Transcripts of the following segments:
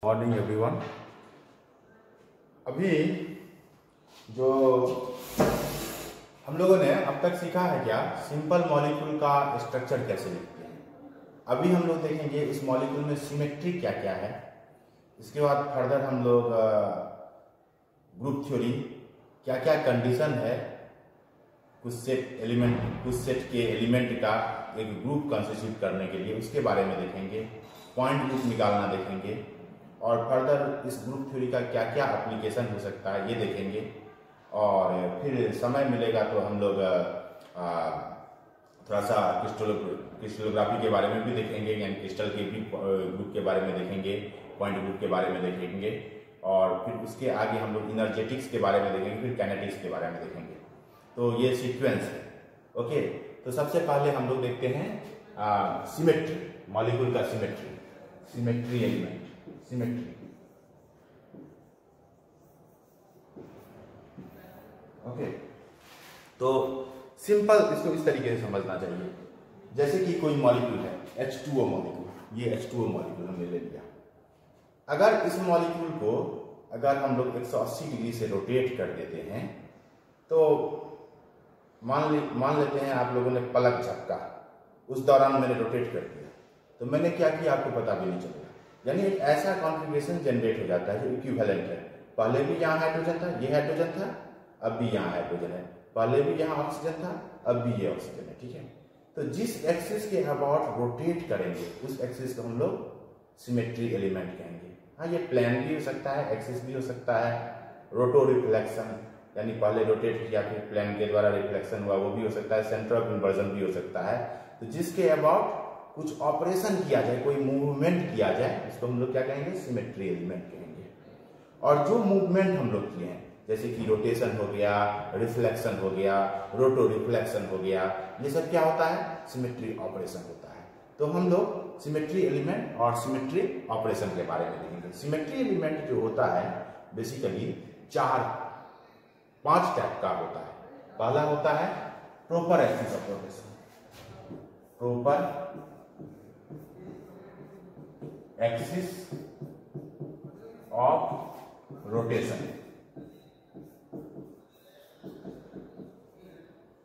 Morning everyone. अभी जो हम लोगों ने अब तक सीखा है क्या, सिंपल मॉलिक्यूल का स्ट्रक्चर कैसे लिखते हैं। अभी हम लोग देखेंगे इस मॉलिक्यूल में सिमेट्री क्या क्या है। इसके बाद फर्दर हम लोग ग्रुप थ्योरी क्या क्या कंडीशन है, कुछ सेट के एलिमेंट का एक ग्रुप कंस्टिट्यूट करने के लिए, उसके बारे में देखेंगे। पॉइंट ग्रुप निकालना देखेंगे और फर्दर इस ग्रुप थ्योरी का क्या क्या एप्लीकेशन हो सकता है ये देखेंगे। और फिर समय मिलेगा तो हम लोग थोड़ा सा क्रिस्टलोग्राफी के बारे में भी देखेंगे, यानी क्रिस्टल के भी ग्रुप के बारे में देखेंगे, पॉइंट ग्रुप के बारे में देखेंगे। और फिर उसके आगे हम लोग इनर्जेटिक्स के बारे में देखेंगे, फिर काइनेटिक्स के बारे में देखेंगे। तो ये सीक्वेंस है। ओके, तो सबसे पहले हम लोग देखते हैं सिमेट्री, मॉलिक्यूल का सिमेट्री एलिमेंट, सिमेट्री। ओके, तो सिंपल इसको इस तरीके से समझना चाहिए, जैसे कि कोई मॉलिक्यूल है H2O मॉलिक्यूल, ये H2O मॉलिक्यूल हमने ले लिया। अगर इस मॉलिक्यूल को अगर हम लोग 180 डिग्री से रोटेट कर देते हैं तो मान लेते हैं आप लोगों ने पलक झपका, उस दौरान मैंने रोटेट कर दिया, तो मैंने क्या किया आपको पता भी नहीं चलेगा। यानी एक ऐसा कॉन्फ़िगरेशन जनरेट हो जाता है जो इक्विवेलेंट है। पहले भी यहाँ हाइड्रोजन था, ये हाइड्रोजन था, अब भी यहाँ हाइड्रोजन है। पहले भी यहाँ ऑक्सीजन था, अब भी ये ऑक्सीजन है। ठीक है, तो जिस एक्सिस के अबाउट रोटेट करेंगे उस एक्सिस को हम लोग सिमेट्री एलिमेंट कहेंगे। हाँ, ये प्लेन भी हो सकता है, एक्सिस भी हो सकता है, रोटो रिफ्लेक्शन यानी पहले रोटेट किया फिर प्लेन के द्वारा रिफ्लेक्शन हुआ, वो भी हो सकता है, सेंटर ऑफ इन्वर्जन भी हो सकता है। तो जिसके अबाउट कुछ ऑपरेशन किया जाए, कोई मूवमेंट किया जाए, उसको हम लोग क्या कहेंगे, सिमेट्री एलिमेंट कहेंगे। और जो मूवमेंट हम लोग किए हैं, जैसे कि रोटेशन हो गया, रिफ्लेक्शन हो गया, रोटो रिफ्लेक्शन हो गया, ये सब क्या होता है, सिमेट्री ऑपरेशन होता है। तो हम लोग सिमेट्री एलिमेंट और सिमेट्री ऑपरेशन के बारे में देखेंगे। सिमेट्री एलिमेंट जो होता है बेसिकली 5 टाइप का होता है। पहला होता है proper axis of rotation, proper axis of rotation,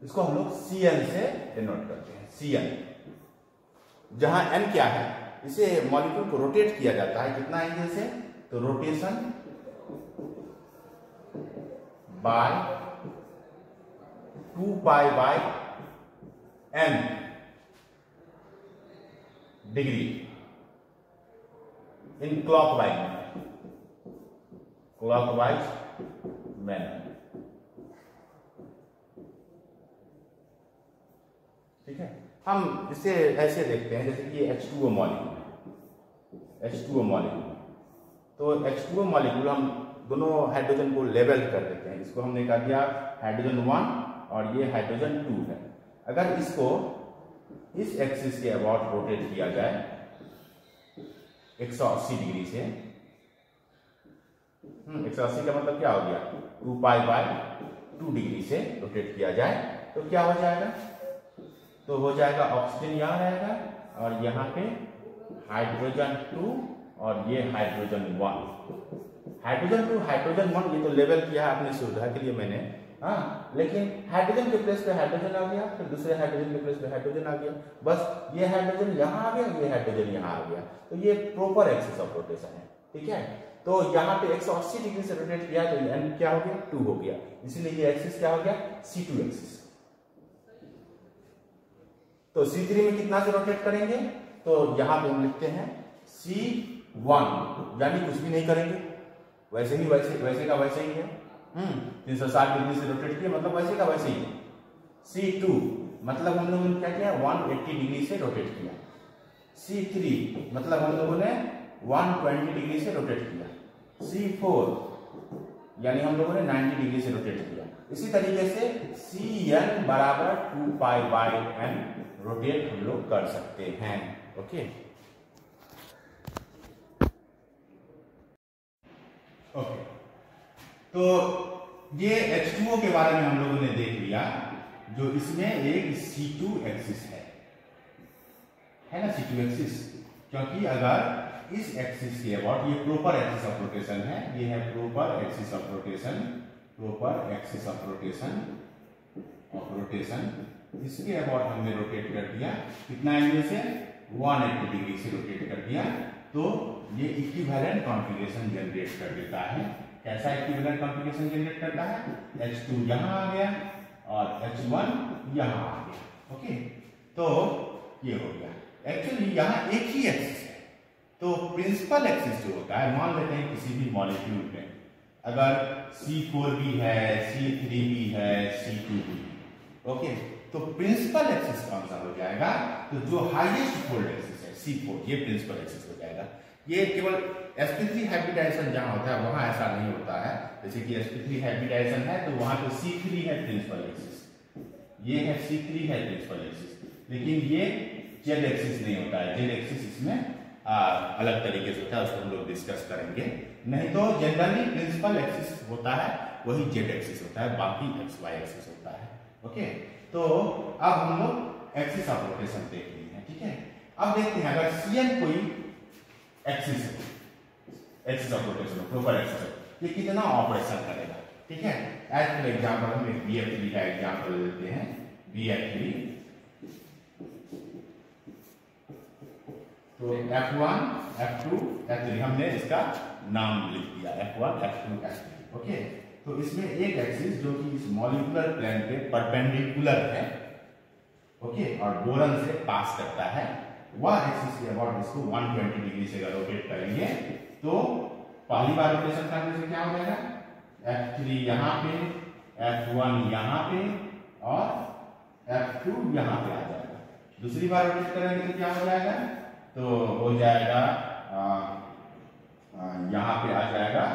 इसको हम लोग CN से डिनोट करते हैं। CN, जहां N क्या है, इसे मॉलिक्यूल को रोटेट किया जाता है कितना एंगल से, तो rotation bye 2 pi by N degree in clockwise manner. ठीक है, हम इसे ऐसे देखते हैं जैसे कि H2O मॉलिक्यूल है, H2O मॉलिक्यूल। तो H2O मॉलिक्यूल हम दोनों हाइड्रोजन को लेवल कर देते हैं। इसको हमने कहा दिया हाइड्रोजन 1 और ये हाइड्रोजन 2 है। अगर इसको इस एक्सिस के अबाउट रोटेट किया जाए 180 डिग्री से, 180 का मतलब क्या हो गया, 2 पाई बाय 2 डिग्री से रोटेट किया जाए तो क्या हो जाएगा, तो हो जाएगा ऑक्सीजन यहाँ रहेगा और यहाँ पे हाइड्रोजन 2 और ये हाइड्रोजन 1। हाइड्रोजन 2 हाइड्रोजन 1 ये तो लेवल किया है अपनी सुविधा के लिए मैंने, हाँ, लेकिन हाइड्रोजन के प्लेस पे हाइड्रोजन आ गया, फिर दूसरे हाइड्रोजन के प्लेस पे हाइड्रोजन आ गया, बस ये हाइड्रोजन यहाँ आ गया, ये हाइड्रोजन यहाँ आ गया। तो ये प्रॉपर एक्सिस ऑफ रोटेशन है। ठीक है, तो यहाँ पे 180 डिग्री से रोटेट किया तो N क्या हो गया, 2 हो गया, इसीलिए ये एक्सिस क्या हो गया, C2 एक्सिस। तो C3 में कितना से रोटेट करेंगे, तो यहां पे हम लिखते हैं C1, यानी कुछ भी नहीं करेंगे, वैसे ही वैसे का वैसे ही है। 360 डिग्री से रोटेट किया मतलब वैसे का वैसे ही है। C2 मतलब हम लोगों ने क्या किया, 180 डिग्री से रोटेट किया। C3 मतलब हम लोगों ने 120 डिग्री से रोटेट किया। C4 यानी हम लोगों ने 90 डिग्री से रोटेट किया। इसी तरीके से CN बराबर 2 पाई बाय N रोटेट हम लोग कर सकते हैं। ओके, तो ये H2O के बारे में हम लोगों ने देख लिया, जो इसमें एक C2 एक्सिस है ना, C2 एक्सिस। क्योंकि अगर इस एक्सिस के अबाउट, ये प्रॉपर एक्सिस ऑफ रोटेशन है, ये है proper axis of rotation, proper axis of rotation, इसके अबाउट हमने रोटेट कर दिया कितना एंगल से, 180 डिग्री से रोटेट कर दिया, तो ये इक्विवेलेंट कॉन्फ़िगरेशन जनरेट कर देता है। कैसा इक्विवेलेंट कॉन्फ़िगरेशन जनरेट करता है, H2 यहाँ आ गया और H1 यहाँ आ गया। ओके, तो ये हो गया। एक्चुअली यहाँ एक ही एक्सिस है, तो प्रिंसिपल एक्सिस जो होता है, मान लेते हैं किसी भी मॉलिक्यूल में अगर C4 भी है, C3 भी है, C2 भी है, ओके, तो प्रिंसिपल एक्सिस कौन सा हो जाएगा, तो जो हाईएस्ट फोल्ड एक्सिस है C4, ये प्रिंसिपल एक्सिस हो जाएगा। ये केवल sp3 हाइब्रिडाइजेशन जहां होता है वहां ऐसा नहीं होता है, जैसे कि sp3 हाइब्रिडाइजेशन है तो वहां पे C3 है प्रिंसिपल एक्सिस, ये है C3 है प्रिंसिपल एक्सिस, लेकिन ये जेड एक्सिस नहीं होता है। जेड एक्सिस इसमें अलग तरीके से होता है, उसको हम लोग डिस्कस करेंगे। नहीं तो जनरली प्रिंसिपल एक्सिस होता है वही जेड एक्सिस होता है, बाकी एक्स वाई एक्सिस होता है। ओके, तो अब हम लोग एक्सिस ऑफ रोटेशन देख लिए हैं, ठीक है। अब देखते हैं अगर Cn कोई एक्सिस है, axis of rotation proper axis है, ये कितना ऑपरेशन करेगा, ठीक है। एज फॉर एग्जांपल हम एक BF3 का एग्जांपल लेते हैं, BF3, तो F1 F2 F3 हमने इसका नाम लिख दिया, F1 F2 F3, ओके। तो इसमें एक एक्सिस जो कि इस मॉलिक्यूलर प्लेन के परपेंडिकुलर है, ओके, और बोरन से पास करता है, वह एक्सिस के अबाउट इसको 120 डिग्री से अगर रोटेट करेंगे तो पहली बार रोटेशन करने से क्या हो जाएगा, F3 यहाँ पे, F1 यहाँ पे और F2 यहाँ पे आ जाएगा। दूसरी बार रोटेट करेंगे तो क्या हो जाएगा, तो हो जाएगा यहाँ पे आ जाएगा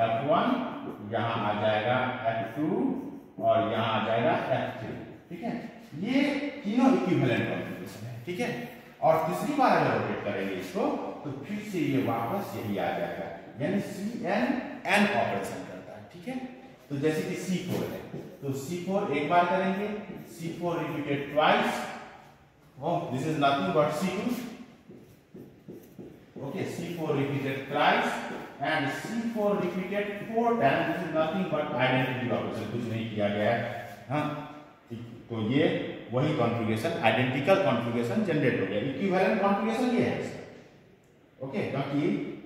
F1, यहाँ आ जाएगा F2 और यहाँ आ जाएगा F3, ठीक है। ये तीनों इक्विवेलेंट कॉन्फ़िगरेशन है, ठीक है। और तीसरी बार अगर रोटेट करेंगे इसको तो फिर से ये वापस यही आ जाएगा, यानी Cn n ऑपरेशन करता है, ठीक है। तो जैसे कि C4 है, तो C4 एक बार करेंगे, C4 repeated twice, this is nothing but C2, okay, C4 repeated thrice and C4 repeated 4 times, this is nothing but identity operation, कुछ नहीं किया गया है, हाँ। तो ये वही कॉन्फ़िगरेशन, आइडेंटिकल कॉन्फ़िगरेशन जनरेट हो गया, इक्विवेलेंट कॉन्फ़िगरेशन ये है, ओके, क्योंकि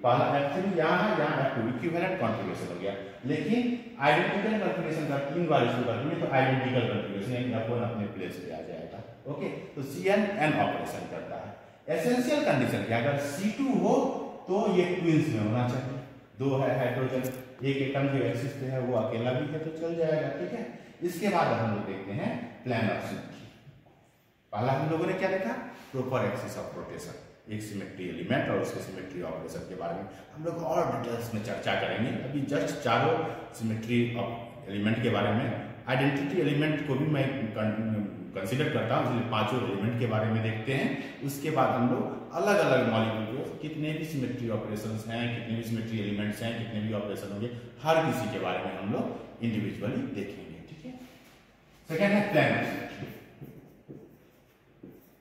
पहला F3 यहाँ है, यहाँ F2, इक्विवेलेंट कॉन्फ़िगरेशन हो गया। लेकिन आइडेंटिकल कॉन्फ़िगरेशन का 3 बार इसको कर देंगे तो आइडेंटिकल कॉन्फ़िगरेशन, यानी F1 अपने प्लेस पे आ जाएगा, ओके। तो Cn n ऑपरेशन करता है। एसेंशियल कंडीशन क्या, अगर C2 हो तो ये ट्विंस में होना चाहिए, दो है हाइड्रोजन, एक एटम जो एक्सिस पे है वो अकेला भी है तो चल जाएगा, ठीक है। इसके बाद हम लोग देखते हैं प्लान ऑफ सिमेट्री। पहला हम लोगों ने क्या देखा, प्रॉपर एक्सिस ऑफ रोटेशन, एक सिमेट्री एलिमेंट और उसके सिमेट्री ऑपरेशन के बारे में हम लोग और डिटेल्स में चर्चा करेंगे। अभी जस्ट चारों सिमेट्री एलिमेंट के बारे में, आइडेंटिटी एलिमेंट को भी मैं कंसीडर करता हूँ, इसलिए पांचों एलिमेंट के बारे में देखते हैं। उसके बाद हम लोग अलग अलग मॉलिक्यूल को कितने भी सिमेट्री ऑपरेशंस हैं, कितने भी सिमेट्री एलिमेंट्स हैं, कितने भी ऑपरेशन होंगे, हर किसी के बारे में हम लोग इंडिविजुअली देखेंगे, ठीक है। सेकेंड है plan of symmetry,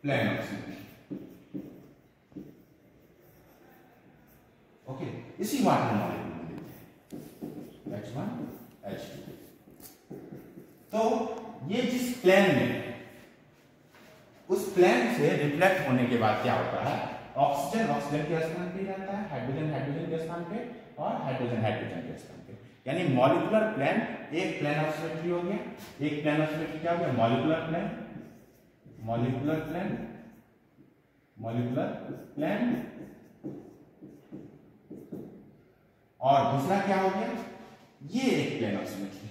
plan of symmetry, okay. इसी वाटर मॉलिक्यूल में देखते हैं H1 H2, तो ये जिस प्लेन में, उस प्लेन से रिफ्लेक्ट होने के बाद क्या होता है, ऑक्सीजन ऑक्सीजन के स्थान पे रहता है, हाइड्रोजन हाइड्रोजन के स्थान पे और हाइड्रोजन हाइड्रोजन के स्थान पे, यानी मॉलिक्यूलर प्लेन, एक प्लेन ऑफ सिमेट्री हो गया। एक प्लेन ऑफ सिमेट्री क्या हो गया, molecular plane, molecular plane, molecular plane, और दूसरा क्या हो गया, ये एक प्लेन ऑफ सिमेट्री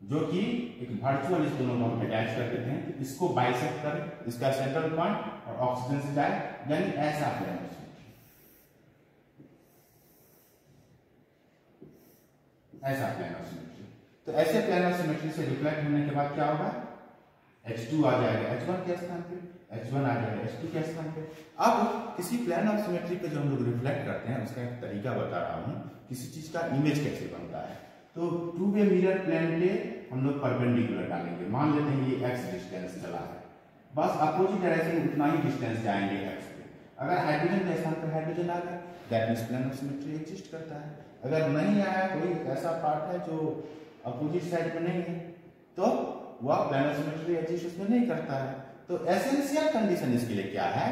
जो कि एक वर्चुअल, इस दोनों को हम अटैच कर देते हैं, इसको बाइसेक्ट करें, इसका सेंट्रल पॉइंट और ऑक्सीजन से जाए, यानी ऐसा प्लेन ऑफ सिमेट्री, ऐसा प्लेन ऑफ सिमेट्री। तो ऐसे प्लेन ऑफ सिमेट्री से रिफ्लेक्ट होने के बाद क्या होगा, H2 आ जाएगा H1 के स्थान पे, H1 आ जाएगा H2 के स्थान पे। अब किसी प्लेन ऑफ सिमेट्री पे जो हम लोग रिफ्लेक्ट करते हैं उसका एक तरीका बता रहा हूं, किसी चीज का इमेज कैसे बनता है। तो टू वे मिरर प्लेन पे हम लोग परपेंडिकुलर डालेंगे, मान लेते हैं ये x डिस्टेंस चला है, बस अपोजिट डायरेक्शन में उतना ही डिस्टेंस जाएंगे x पे। अगर हाइड्रोजन के स्थान पर हाइड्रोजन आ गया that means plane of symmetry exist करता है। अगर नहीं आया, कोई ऐसा पार्ट है जो अपोजिट साइड में नहीं है, तो वह प्लेन ऑफ सिमेट्री एग्जिस्ट उसमें नहीं करता है। तो एसेंशियल कंडीशन इसके लिए क्या है,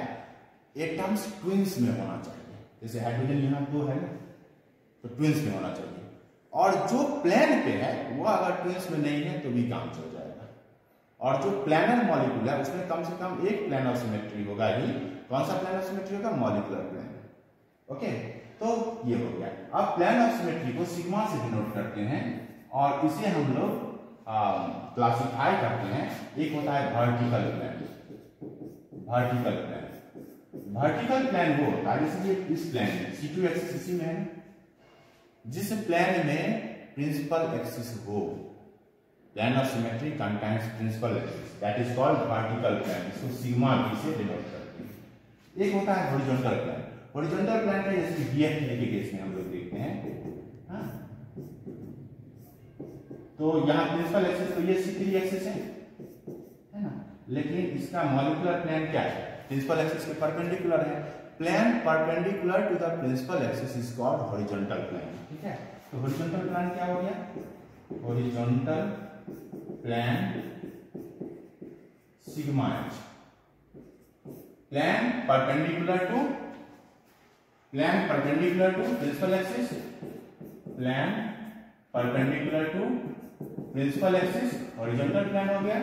एटम्स ट्विंस में होना चाहिए। जैसे हाइड्रोजन यहाँ 2 है ना, तो ट्विंस में होना चाहिए। और जो प्लेन पे है वो अगर ट्विंस में नहीं है तो भी काम चल जाएगा। और जो प्लैनर मॉलिक्यूल है उसमें कम से कम एक प्लेन ऑफ सिमेट्री होगा ही। कौन सा प्लेन ऑफ सिमेट्री होगा, मॉलिक्यूलर प्लेन। ओके, तो ये हो गया। अब प्लेन ऑफ सिमेट्री को सिग्मा से डिनोट करते हैं और इसे हम लोग क्लासिफाई करते हैं। एक होता है vertical plane. Vertical plane, vertical plane वो होता है जैसे इस प्लेन में C2 एक्सिस इसी में है, जिस प्लेन में प्रिंसिपल एक्सिस हो। Plane of symmetry contains principal axis, that is called vertical plane. इसको सिग्मा बी से डिनोट करते हैं। एक होता है हॉरिजॉन्टल प्लेन। हॉरिजॉन्टल प्लेन का जैसे BF के केस में हम लोग देखते हैं, हाँ, तो यहाँ प्रिंसिपल एक्सिस तो ये C3 एक्सिस है ना, लेकिन इसका मॉलिक्यूलर प्लेन क्या है, प्रिंसिपल एक्सिस के परपेंडिकुलर है। Plane perpendicular to the principal axis is called horizontal plane. ठीक है, तो हॉरिजॉन्टल प्लेन क्या हो गया, horizontal plane sigma h. Plane perpendicular to principal axis, plane perpendicular to principal axis, horizontal plane हो गया।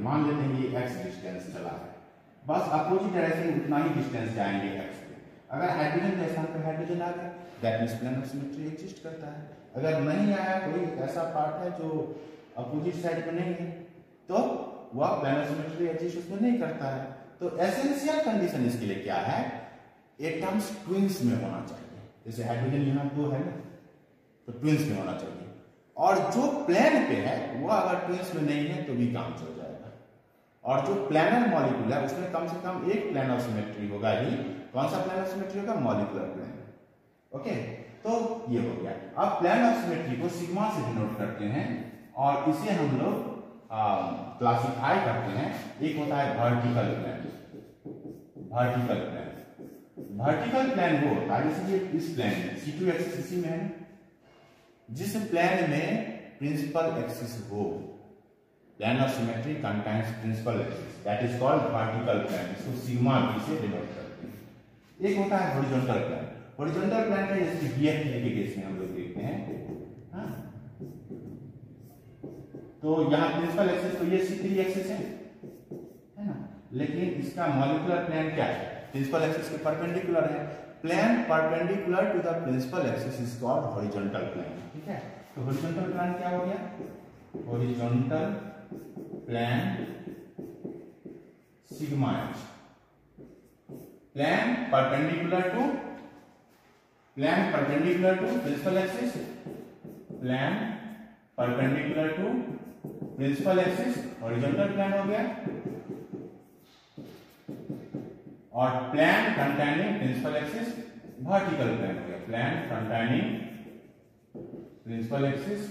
मान लेते हैं ये x डिस्टेंस चला है, बस अपोजिट डायरेक्शन उतना ही डिस्टेंस जाएंगे x पे। अगर हाइड्रोजन के स्थान पर हाइड्रोजन आ गया that means plane of symmetry exist करता है। अगर नहीं आया, कोई ऐसा पार्ट है जो अपोजिट साइड में नहीं है, तो वह प्लेन ऑफ सिमेट्री एग्जिस्ट उसमें नहीं करता है। तो एसेंशियल कंडीशन इसके लिए क्या है, एटम्स ट्विंस में होना चाहिए। जैसे हाइड्रोजन यहाँ 2 है ना, तो ट्विंस में होना चाहिए। और जो प्लेन पे है वो अगर ट्विंस में नहीं है तो भी काम चल जाएगा। और जो प्लैनर मॉलिक्यूल है उसमें कम से कम एक प्लेन ऑफ सिमेट्री होगा ही। कौन सा प्लेन ऑफ सिमेट्री होगा, मॉलिक्यूलर प्लेन। ओके, तो ये हो गया। अब प्लेन ऑफ सिमेट्री को सिग्मा से डिनोट करते हैं और इसे हम लोग क्लासिफाई करते हैं। एक होता है vertical plane. Vertical plane, vertical plane वो होता है जैसे इस प्लेन में C2 एक्सिस इसी में है, जिस प्लेन में प्रिंसिपल एक्सिस हो। Plane of symmetry contains principal axis, that is called vertical plane. इसको सिग्मा बी से डिनोट करते हैं। एक होता है हॉरिजॉन्टल प्लेन। हॉरिजॉन्टल प्लेन का जैसे BF के केस में हम लोग देखते हैं, हाँ, तो यहाँ प्रिंसिपल एक्सिस तो ये C3 एक्सिस है ना, लेकिन इसका मॉलिक्यूलर प्लेन क्या है, प्रिंसिपल एक्सिस के परपेंडिकुलर है। Plane perpendicular to the principal axis is called horizontal plane. ठीक है, तो हॉरिजॉन्टल प्लेन क्या हो गया, horizontal plane sigma h. Plane perpendicular to principal axis, plane perpendicular to principal axis, horizontal plane हो गया। और plane containing principal axis, vertical plane हो गया। Plane containing principal axis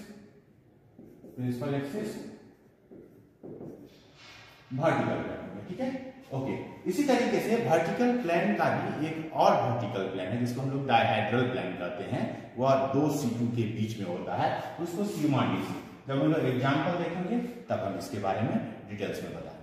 vertical plane हो गया। ठीक है, ओके। इसी तरीके से वर्टिकल प्लेन का भी एक और वर्टिकल प्लेन है जिसको हम लोग डायहेड्रल प्लेन कहते हैं। वह 2 C2 के बीच में होता है, उसको सिग्मा डी से। जब हम लोग एग्जाम्पल देखेंगे तब हम इसके बारे में डिटेल्स में बताएंगे।